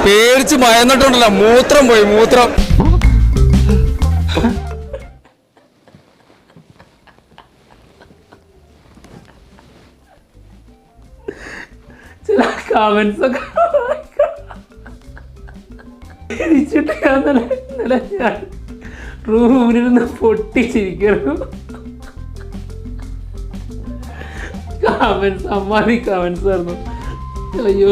പേടിച്ച് മയന്നിട്ടുണ്ടല്ലോ, മൂത്രം പോയി, മൂത്രം. ചില കമന്റ്സ് ഒക്കെ ഞാൻ റൂമിലിരുന്ന് പൊട്ടിച്ചിരിക്കുന്നു. കമന്റ്സ് അമ്മാതി കമന്റ്സ് ആയിരുന്നു. അയ്യോ,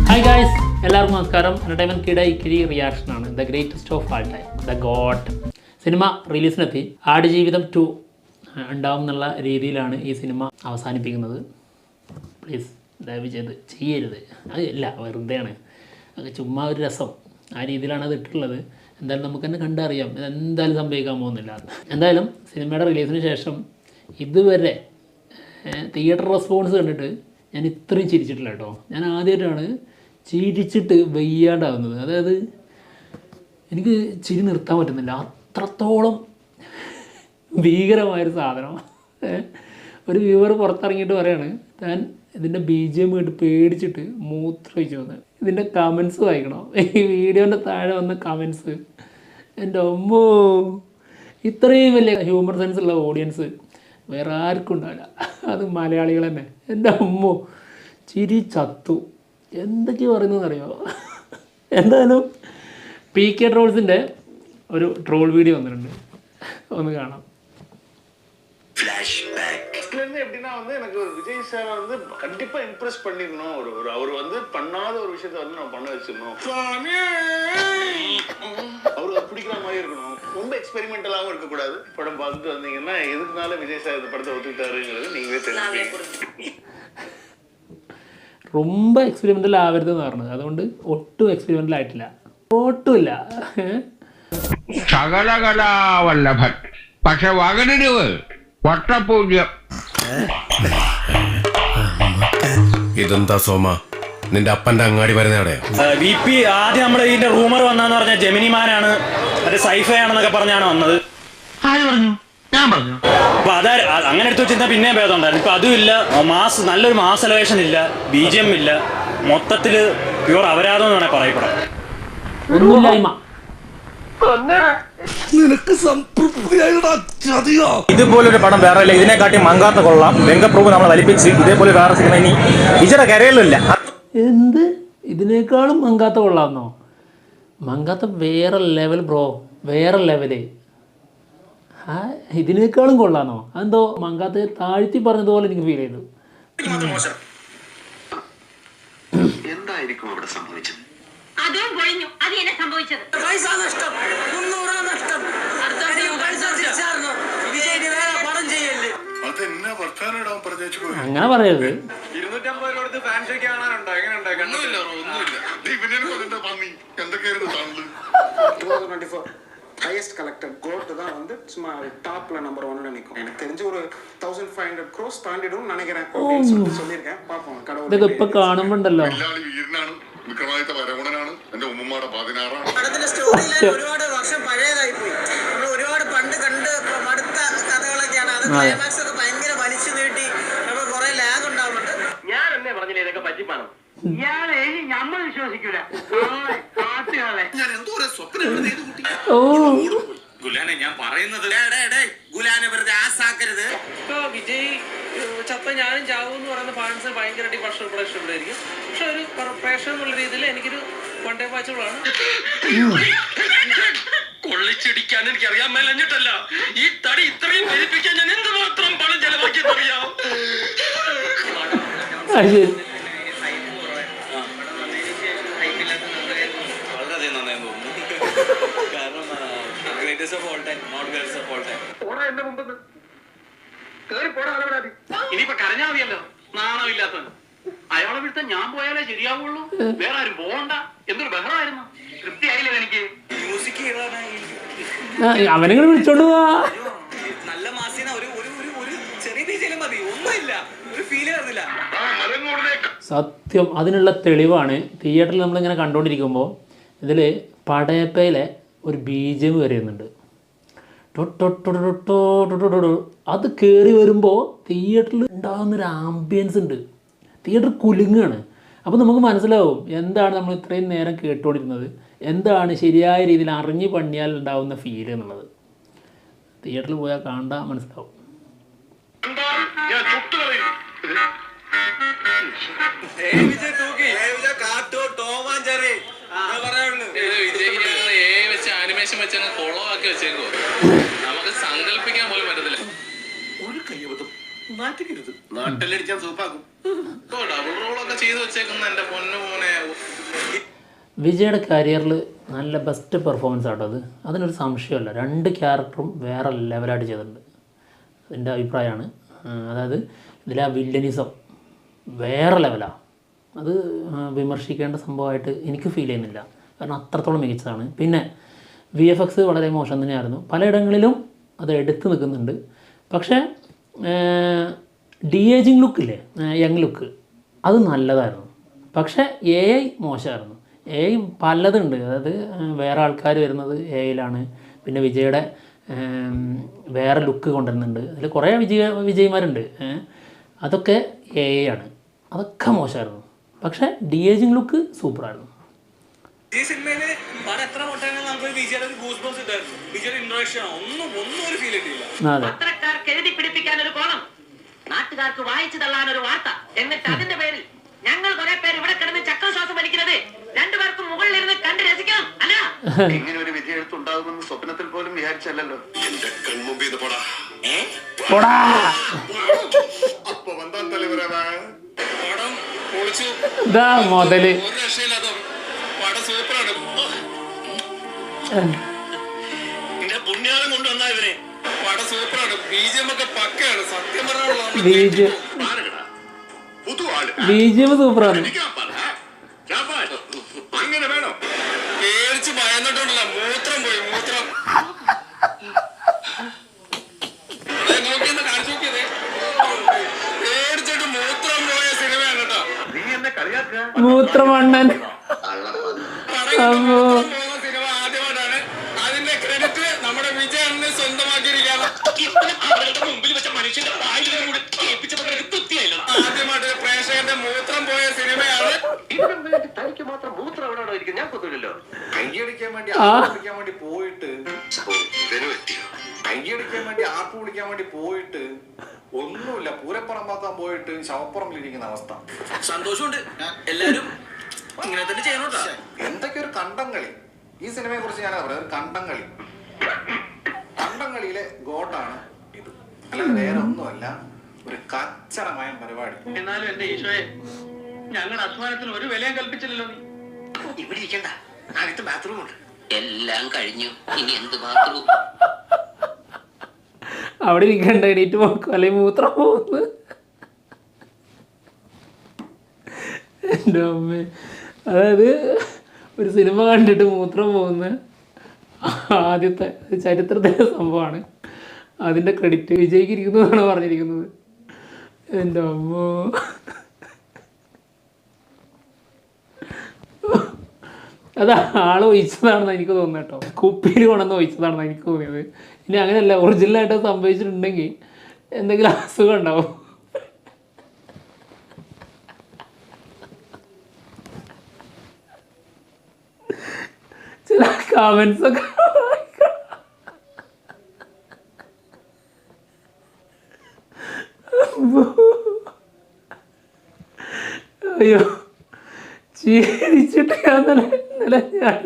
ഹായ് ഗായ്സ്, എല്ലാവർക്കും നമസ്കാരം. എൻ്റർടൈൻമെൻറ്റ് കിട ഇക്കിരി റിയാക്ഷനാണ്. The greatest of all time, the god. Cinema റിലീസിനെത്തി. ആടുജീവിതം 2 ഉണ്ടാവും എന്നുള്ള രീതിയിലാണ് ഈ സിനിമ അവസാനിപ്പിക്കുന്നത്. പ്ലീസ് ദയവ് ചെയ്ത് ചെയ്യരുത്. അത് ഇല്ല, വെറുതെയാണ്, അത് ചുമ്മാ ഒരു രസം. ആ രീതിയിലാണ് അത് ഇട്ടിട്ടുള്ളത്. എന്തായാലും നമുക്ക് തന്നെ കണ്ടറിയാം ഇതെന്തായാലും സംഭവിക്കാൻ പോകുന്നില്ല. എന്തായാലും സിനിമയുടെ റിലീസിന് ശേഷം ഇതുവരെ തിയേറ്റർ റെസ്പോൺസ് കണ്ടിട്ട് ഞാൻ ഇത്രയും ചിരിച്ചിട്ടില്ല കേട്ടോ. ഞാൻ ആദ്യമായിട്ടാണ് ചിരിച്ചിട്ട് വയ്യാണ്ടാവുന്നത്. അതായത് എനിക്ക് ചിരി നിർത്താൻ പറ്റുന്നില്ല, അത്രത്തോളം ഭീകരമായൊരു സാധനം. ഒരു വ്യൂവർ പുറത്തിറങ്ങിയിട്ട് പറയാണ് താൻ ഇതിൻ്റെ BGM കേട്ട് പേടിച്ചിട്ട് മൂത്രമൊഴിച്ചു വന്ന്. ഇതിൻ്റെ കമൻസ് വായിക്കണം, ഈ വീഡിയോൻ്റെ താഴെ വന്ന കമൻസ്. എൻ്റെ അമ്മോ, ഇത്രയും വലിയ ഹ്യൂമർ സെൻസ് ഉള്ള ഓഡിയൻസ് വേറെ ആർക്കും ഉണ്ടാവില്ല, അത് മലയാളികൾ തന്നെ. എൻ്റെ അമ്മോ, ചിരി ചത്തു. എന്തൊക്കെയാണ് പറയുന്നതെന്നറിയോ? എന്തായാലും PK ട്രോൾസിൻ്റെ ഒരു ട്രോൾ വീഡിയോ വന്നിട്ടുണ്ട്, ഒന്ന് കാണാം. எப்படின்னா வந்து எனக்கு ஒரு விஜய் சார் வந்து கண்டிப்பா இம்ப்ரெஸ் பண்ணிடணும். ஒரு அவர் வந்து பண்ணாத ஒரு விஷயத்த வந்து நம்ம பண்ண வச்சிடணும். அவருக்கு பிடிக்கிற மாதிரி இருக்கணும். ரொம்ப எக்ஸ்பெரிமெண்டலாகவும் இருக்கக்கூடாது. படம் பார்த்துட்டு வந்தீங்கன்னா எதுக்குனால விஜய் சார் இந்த படத்தை ஒத்துக்கிட்டாருங்கிறது நீங்களே தெரிஞ்சுப்பீங்க. ரொம்ப എക്സ്പെരിമെൻ്റൽ ആവരുതെന്ന് പറഞ്ഞത്, അതുകൊണ്ട് ഒട്ടും എക്സ്പെരിമെൻ്റൽ ആയിട്ടില്ല, ഒട്ടുമില്ല. സകലകലാവല്ലഭൻ, പക്ഷെ വകരുവ് വട്ടപൂജ്യം. ഇതെന്താ സോമ, നിന്റെ അപ്പന്റെ അങ്ങാടി വരുന്ന എവിടെയാ? VP ആദ്യം നമ്മുടെ ഇതിന്റെ റൂമർ വന്നതെന്ന് പറഞ്ഞാൽ ജെമിനിമാനാണ്, മറ്റേ സൈഫൈ ആണെന്നൊക്കെ പറഞ്ഞാണ് വന്നത്. അപ്പൊ അതാ അങ്ങനെ എടുത്തു വെച്ചിരുന്ന പിന്നെ ഭേദം ഉണ്ടായിരുന്നു. ഇപ്പൊ അതും ഇല്ല, നല്ലൊരു മാസ് എലവേഷൻ ഇല്ല, BGM ഇല്ല, മൊത്തത്തില് പ്യൂർ അപരാധം എന്ന് വേണേ പറയപ്പെടാം. ഒന്നുമില്ലായ്മ. ഇതുപോലൊരു പടം വേറെ ഇല്ല, ഇതിനെക്കാട്ടി മങ്കാത്ത കൊള്ളാം. വെങ്കപ്രഭു നമ്മളെ വലിപ്പിച്ച് ഇതേപോലെ വേറെ സിനിമ ഇനി വിജയുടെ കരയിലില്ല. എന്ത് ഇതിനേക്കാളും മങ്കാത്ത കൊള്ളാമെന്നോ? മങ്കാത്ത വേറെ ലെവൽ ബ്രോ, വേറെ ലെവല്. ഇതിനേക്കാളും കൊള്ളാമെന്നോ? അതെന്തോ മങ്കാത്ത താഴ്ത്തി പറഞ്ഞതുപോലെ എനിക്ക് ഫീൽ ചെയ്തു. എന്തായിരിക്കും അവിടെ സംഭവിച്ചത്? അതും പൊളിഞ്ഞു. അത് എന്നെ സംഭവിച്ചത്. അങ്ങനെ പറയരുത്. 250 രൂപ ഫാൻ ഷോ കാണാനുണ്ടോ? എങ്ങനെയുണ്ടോ? ஹையஸ்ட் கலெக்டட் கோல்ட் தான் வந்து சும்மா டாப்ல நம்பர் 1ல நிக்கும். எனக்கு தெரிஞ்சு ஒரு 1500 crores தாண்டிடும் நினைக்கிறேன் அப்படின்னு சொல்லியிருக்கேன். பாப்போம் கடவுள். ഇതൊക്കെ ഇപ്പൊ കാണുമ്പോണ്ടല്ലോ, വിക്രമാദിത്യ വരവണനാണ്, എന്റെ ഉമ്മമാരുടെ 16 പടത്തിന്റെ സ്റ്റോറിയിൽ ഒരുപാട് വർഷം പഴയതായി പോയി. നമ്മൾ ഒരുപാട് പണ്ട് കണ്ട് മടുത്ത കഥകളൊക്കെയാണ്. അത് ക്ലൈമാക്സ് ഒക്കെ ഭയങ്കര വലിച്ചു നീട്ടി നമ്മൾ കുറെ ലാഗ് ഉണ്ടാവുന്നുണ്ട്. ഞാൻ എന്നെ പറഞ്ഞില്ലേ ഇതൊക്കെ പറ്റിപ്പാണ്. ഇയാളെ ഇനി നമ്മൾ വിശ്വസിക്കൂല. ഞാൻ എന്തോ ഒരു സ്വപ്നം ചെയ്തു കൂട്ടി. ഓ ഗുലാനെ ഞാൻ പറയുന്നത് ഗുലാനെ വെറുതെ ആസാക്കരുത്. ഇപ്പൊ വിജയ് ചത്ത ഞാനും ചാവും എന്ന് പറയുന്ന ഫാൻസ് ഭയങ്കരമായിട്ട് ഇഷ്ടപ്പെടായിരിക്കും. പക്ഷെ ഒരു പ്രേക്ഷകൻ എന്നുള്ള രീതിയിൽ എനിക്കൊരു വൺ ടൈം വാച്ചബിളാണ്. കൊള്ളിച്ചിടിക്കാൻ എനിക്ക് അറിയാൻ മേലഞ്ഞിട്ടല്ല, ഈ തടി ഇത്രയും പെരുപ്പിക്കാൻ ഞാൻ എന്തുമാത്രം പണം ചെലവാക്കിയെന്നറിയാം. വളരെയധികം നന്നായി തോന്നുന്നു. കാരണം greatest of all time, not greatest of all time. എന്റെ മുമ്പ് ഇനിയിപ്പൊ കരഞ്ഞാ മതിയല്ലോ, നാണമില്ലാത്തവൻ. അയാളെ വിടുത്ത ഞാൻ പോയാലേ ശരിയാവുള്ളൂ, വേറെ ആരും പോകണ്ട. എന്തൊരു ബഹളമായിരുന്നു. തൃപ്തിയായില്ലേ എനിക്ക്? മ്യൂസിക് അവനെങ്ങനെ വിളിച്ചോണ്ട് പോവാ. നല്ല മാസിന ഒരു ചെറിയ രീതിയിലും മതി, ഒന്നുമില്ല, ഒരു ഫീൽ വരുന്നില്ല. സത്യം, അതിനുള്ള തെളിവാണ് തിയേറ്ററിൽ നമ്മളിങ്ങനെ കണ്ടുകൊണ്ടിരിക്കുമ്പോൾ ഇതിൽ പടയപ്പയിലെ ഒരു BGM വരുന്നുണ്ട്. അത് കയറി വരുമ്പോൾ തിയേറ്ററിൽ ഉണ്ടാകുന്നൊരു ആംബിയൻസ് ഉണ്ട്. തിയേറ്റർ കുലുങ്ങാണ്. അപ്പോൾ നമുക്ക് മനസ്സിലാവും എന്താണ് നമ്മൾ ഇത്രയും നേരം കേട്ടുകൊണ്ടിരുന്നത്, എന്താണ് ശരിയായ രീതിയിൽ അറിഞ്ഞ് പണിയാൽ ഉണ്ടാകുന്ന ഫീൽ എന്നുള്ളത്. തിയേറ്ററിൽ പോയാൽ കാണാൻ മനസ്സിലാവും. ആനിമേഷൻ വെച്ചാൽ കൊളവാക്കി വെച്ചേക്കോ, നമുക്ക് സങ്കല്പിക്കാൻ പോലും പറ്റത്തില്ല. ഒരു കയ്യബദ്ധം നാട്ടിക്കരുത്, നാട്ടിലടിച്ചാൽ സൂപ്പാക്കും. ഡബിൾ റോളൊക്കെ ചെയ്ത് വെച്ചേക്കുന്ന എൻ്റെ പൊന്നു മോനെ. വിജയുടെ കരിയറിൽ നല്ല ബെസ്റ്റ് പെർഫോമൻസ് ആട്ടോ അത്, അതിനൊരു സംശയമല്ല. 2 ക്യാരക്ടറും വേറെ ലെവലായിട്ട് ചെയ്തിട്ടുണ്ട്, എൻ്റെ അഭിപ്രായമാണ്. അതായത് ഇതിലെ ആ വില്ലനിസം വേറെ ലെവലാണ്. അത് വിമർശിക്കേണ്ട സംഭവമായിട്ട് എനിക്ക് ഫീൽ ചെയ്യുന്നില്ല, കാരണം അത്രത്തോളം മികച്ചതാണ്. പിന്നെ VFX വളരെ മോശം തന്നെയായിരുന്നു, പലയിടങ്ങളിലും അത് എടുത്ത് നിൽക്കുന്നുണ്ട്. പക്ഷേ ഡി-ഏജിങ് ലുക്കില്ലേ, യങ് ലുക്ക്, അത് നല്ലതായിരുന്നു. പക്ഷേ AI മോശമായിരുന്നു. AI പലതുണ്ട്, അതായത് വേറെ ആൾക്കാർ വരുന്നത് AIയിലാണ്. പിന്നെ വിജയുടെ വേറെ ലുക്ക് കൊണ്ടുവരുന്നുണ്ട്. അതിൽ കുറേ വിജയിമാരുണ്ട്, അതൊക്കെ AI ആണ്. അതൊക്കെ മോശമായിരുന്നു. പക്ഷേ ഡി-ഏജിങ് ലുക്ക് സൂപ്പറായിരുന്നു. ഈ സിനിമയില് എത്ര മൊട്ടങ്ങൾ നമുക്ക് വിജയുടെ ഒരു ഗൂസ് ബംസ് ഉണ്ടായിരുന്നു. വിജയുടെ ഇൻട്രൊഡക്ഷൻ ഒന്നും ഒരു ഫീൽ കിട്ടിയില്ല. പത്രക്കാർക്ക് എഴുതി പിടിപ്പിക്കാൻ ഒരു കോളം, നാട്ടുകാർക്ക് വായിച്ചു തള്ളാൻ ഒരു വാർത്ത, എന്നിട്ട് അതിന്റെ പേരിൽ ഞങ്ങൾ കുറെ പേര് ഇവിടെ കിടന്ന് ചക്രശ്വാസം വലിക്കുന്നത് 2 പേർക്കും മുകളിലിരുന്ന് കണ്ട് രസിക്കണം. അല്ല, ഇങ്ങനെ ഒരു വിജയെഴുത്തുണ്ടാകുമെന്ന് സ്വപ്നത്തിൽ പോലും വിചാരിച്ചല്ലോ. എന്റെ കൺമുമ്പിൽ ഇത് പോടാ. അപ്പൊ വന്താൻ തലവരാ പടം പൊളിച്ചു, ഇതാ മുതല്. ഒരു രക്ഷയില്ലാത്ത പടം സൂപ്പറാണ്. എന്റെ പുണ്യാളം കൊണ്ടുവന്നാ ഇവനെ. പടം സൂപ്പറാണ്, BGM ഒക്കെ പക്കയാണ്. സത്യം പറയാനുള്ള BGM സൂപ്പറാണ്. അങ്ങനെ വേണം. പേടിച്ച് ഭയന്നിട്ടുണ്ടല്ലോ, മൂത്രം പോയി, മൂത്രം നോക്കിയെന്ന് കാണിച്ചു നോക്കിയതേ. പേടിച്ചിട്ട് മൂത്രം പോയ സിനിമയാണ് കേട്ടോ. നീ എന്നെ കളിയാക്കുക. മൂത്രമണ്ണൻ സിനിമ ആദ്യമായിട്ടാണ്. അതിന്റെ ക്രെഡിറ്റ് നമ്മുടെ വിജയനെ സ്വന്തമാക്കിയിരിക്കുകയാണ്. മുമ്പിൽ വെച്ച മനുഷ്യന്റെ ആദ്യമായിട്ട് പ്രേക്ഷകന്റെ മൂത്രം പോയ സിനിമയാണ്. തനിക്ക് മാത്രം മൂത്രം എവിടെ ഇരിക്കും, ഞാൻ കൊത്തില്ലല്ലോ. കൈയടിക്കാൻ വേണ്ടി ആർപ്പ് വിളിക്കാൻ വേണ്ടി പോയിട്ട് ഒന്നുമില്ല, പൂരപ്പുറമ്പാക്കാൻ പോയിട്ട് ശവപ്പുറമ്പിലിരിക്കുന്ന അവസ്ഥ. സന്തോഷമുണ്ട്, എല്ലാരും ഇങ്ങനെ തന്നെ ചെയ്യണോട്ടാ. എന്തൊക്കെ ഒരു കണ്ടംകളി. ഈ സിനിമയെ കുറിച്ച് ഞാനാ പറയാം, ഒരു കണ്ടംകളി. കണ്ടംകളിയിലെ ഗോഡാണ് ഇത്, അല്ലാതെ വേറെ ഒന്നുമല്ല. ഒരു കച്ചടമായ പരിപാടി. എന്നാലും എന്റെ ഈശോയെ, ഞങ്ങളുടെ അധ്വാനത്തിന് ഒരു വിലയും കൽപ്പിച്ചില്ലല്ലോ നീ. ഇവിടെ ഇരിക്കണ്ട, അടുത്ത ബാത്റൂം ഉണ്ട്. എല്ലാം കഴിഞ്ഞു, ഇനി എന്ത് ബാത്റൂം? അവിടെ ഇരിക്കണ്ട, എണീറ്റ് പോക്കും, അല്ലെങ്കിൽ മൂത്രം പോകുന്നു. എൻ്റെ അമ്മ, അതായത് ഒരു സിനിമ കണ്ടിട്ട് മൂത്രം പോകുന്ന ആദ്യത്തെ ചരിത്രത്തിലെ സംഭവമാണ്. അതിൻ്റെ ക്രെഡിറ്റ് വിജയ്ക്ക് ഇരിക്കുന്നു എന്നാണ് പറഞ്ഞിരിക്കുന്നത്. എൻ്റെ അമ്മ, അത് ആൾ ഒഴിച്ചതാണെന്ന് എനിക്ക് തോന്നുന്നു കേട്ടോ. കുപ്പിയിൽ കൊണ്ടുവന്ന് ഒഴിച്ചതാണെന്ന് എനിക്ക് തോന്നിയത്. ഇനി അങ്ങനെയല്ല, ഒറിജിനലായിട്ട് സംഭവിച്ചിട്ടുണ്ടെങ്കിൽ എന്തെങ്കിലും അസുഖം ഉണ്ടാവും. ചില കമൻസ് ഒക്കെ അയ്യോ, ചിരിച്ചിട്ട് ഇന്നലെ ഞാൻ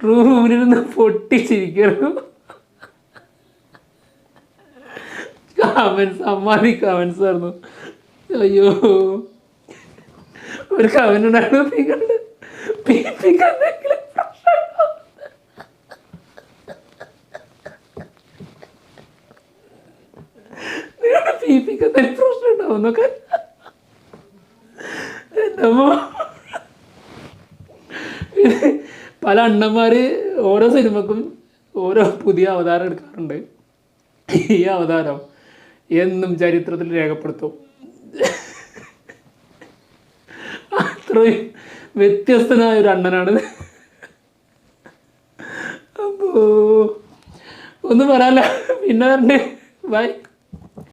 റൂമിലിരുന്ന് പൊട്ടിച്ചിരിക്കുന്നു. കമൻസ് അമ്മാതി കമൻസ് ആയിരുന്നു. അയ്യോ, ഒരു കമന്റ് ഉണ്ടായിരുന്നു, പ്രശ്നം ഉണ്ടാവുന്നൊക്കെ. പല അണ്ണന്മാർ ഓരോ സിനിമക്കും ഓരോ പുതിയ അവതാരം എടുക്കാറുണ്ട്. ഈ അവതാരം എന്നും ചരിത്രത്തിൽ രേഖപ്പെടുത്തും. അത്രയും വ്യത്യസ്തനായ ഒരു അണ്ണനാണ്. അപ്പോൾ ഒന്നും പറയാല്ല പിന്നെ വരണ്ട് ബൈ.